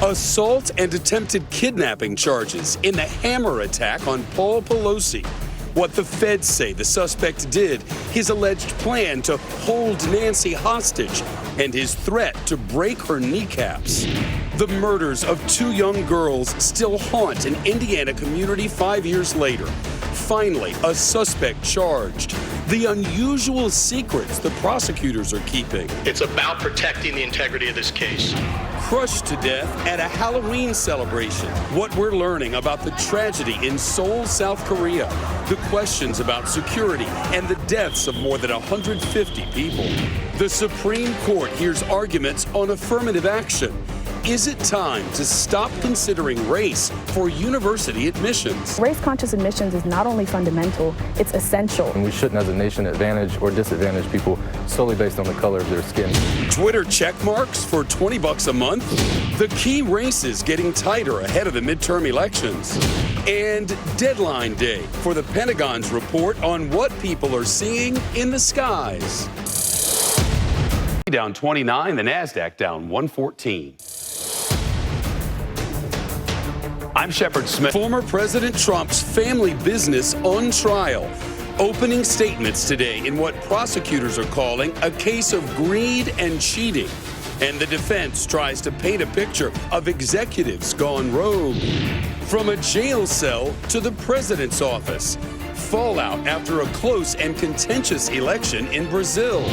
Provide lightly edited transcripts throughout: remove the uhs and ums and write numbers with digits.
Assault and attempted kidnapping charges in the hammer attack on Paul Pelosi. What the feds say the suspect did, his alleged plan to hold Nancy hostage, and his threat to break her kneecaps. The murders of two young girls still haunt an Indiana community 5 years later. Finally, a suspect charged. The unusual secrets the prosecutors are keeping. It's about protecting the integrity of this case. Crushed to death at a Halloween celebration. What we're learning about the tragedy in Seoul, South Korea. The questions about security and the deaths of more than 150 people. The Supreme Court hears arguments on affirmative action. Is it time to stop considering race for university admissions? Race-conscious admissions is not only fundamental, it's essential. And we shouldn't, as a nation, advantage or disadvantage people solely based on the color of their skin. Twitter check marks for $20 a month? The key races getting tighter ahead of the midterm elections. And deadline day for the Pentagon's report on what people are seeing in the skies. Down 29, the NASDAQ down 114. I'm Shepard Smith. Former President Trump's family business on trial. Opening statements today in what prosecutors are calling a case of greed and cheating. And the defense tries to paint a picture of executives gone rogue. From a jail cell to the president's office. Fallout after a close and contentious election in Brazil.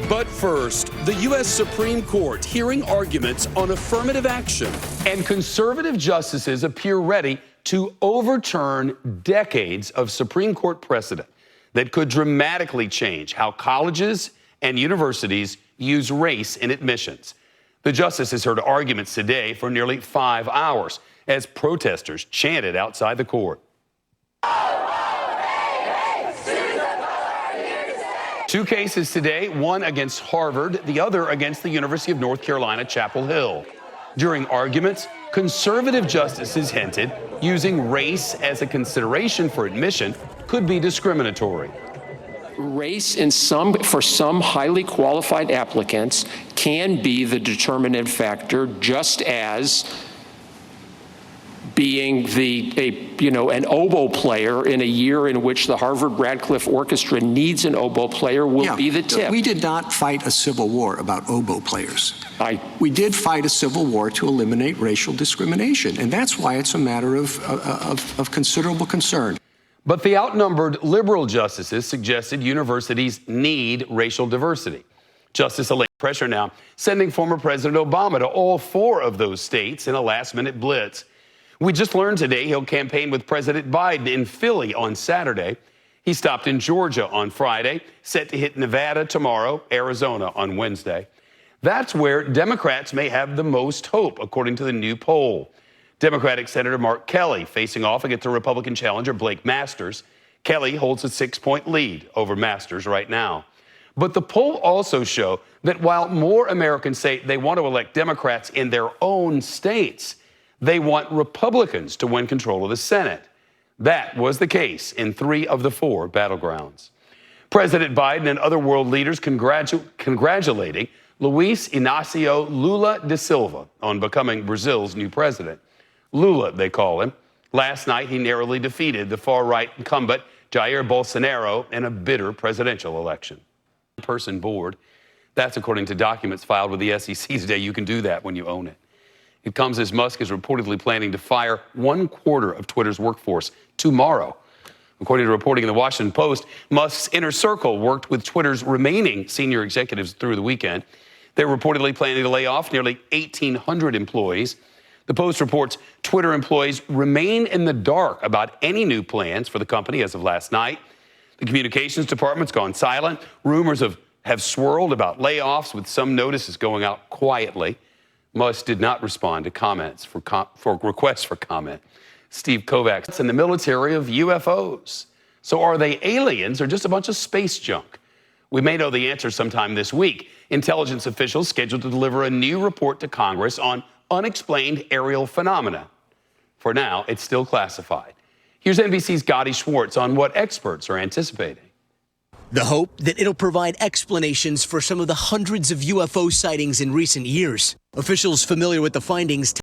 But first, the U.S. Supreme Court hearing arguments on affirmative action. And conservative justices appear ready to overturn decades of Supreme Court precedent that could dramatically change how colleges and universities use race in admissions. The justices heard arguments today for nearly 5 hours as protesters chanted outside the court. Two cases today, one against Harvard, the other against the University of North Carolina, Chapel Hill. During arguments, conservative justices hinted using race as a consideration for admission could be discriminatory. Race for some highly qualified applicants can be the determinant factor, just as being an oboe player in a year in which the Harvard Radcliffe Orchestra needs an oboe player will be the tip. We did not fight a civil war about oboe players. We did fight a civil war to eliminate racial discrimination, and that's why it's a matter of considerable concern. But the outnumbered liberal justices suggested universities need racial diversity. Justice Elaine Pressure now sending former President Obama to all 4 of those states in a last-minute blitz. We just learned today he'll campaign with President Biden in Philly on Saturday. He stopped in Georgia on Friday, set to hit Nevada tomorrow, Arizona on Wednesday. That's where Democrats may have the most hope, according to the new poll. Democratic Senator Mark Kelly facing off against a Republican challenger, Blake Masters. Kelly holds a 6-point lead over Masters right now. But the poll also shows that while more Americans say they want to elect Democrats in their own states, they want Republicans to win control of the Senate. That was the case in 3 of the 4 battlegrounds. President Biden and other world leaders congratulating Luiz Inácio Lula da Silva on becoming Brazil's new president. Lula, they call him. Last night, he narrowly defeated the far-right incumbent Jair Bolsonaro in a bitter presidential election. Person board. That's according to documents filed with the SEC today. You can do that when you own it. It comes as Musk is reportedly planning to fire 1/4 of Twitter's workforce tomorrow. According to reporting in the Washington Post, Musk's inner circle worked with Twitter's remaining senior executives through the weekend. They're reportedly planning to lay off nearly 1,800 employees. The Post reports Twitter employees remain in the dark about any new plans for the company as of last night. The communications department's gone silent. Rumors have swirled about layoffs, with some notices going out quietly. Musk did not respond to comments for requests for comment. Steve Kovacs in the military of UFOs. So are they aliens or just a bunch of space junk? We may know the answer sometime this week. Intelligence officials scheduled to deliver a new report to Congress on unexplained aerial phenomena. For now, it's still classified. Here's NBC's Gadi Schwartz on what experts are anticipating. The hope that it'll provide explanations for some of the hundreds of UFO sightings in recent years. Officials familiar with the findings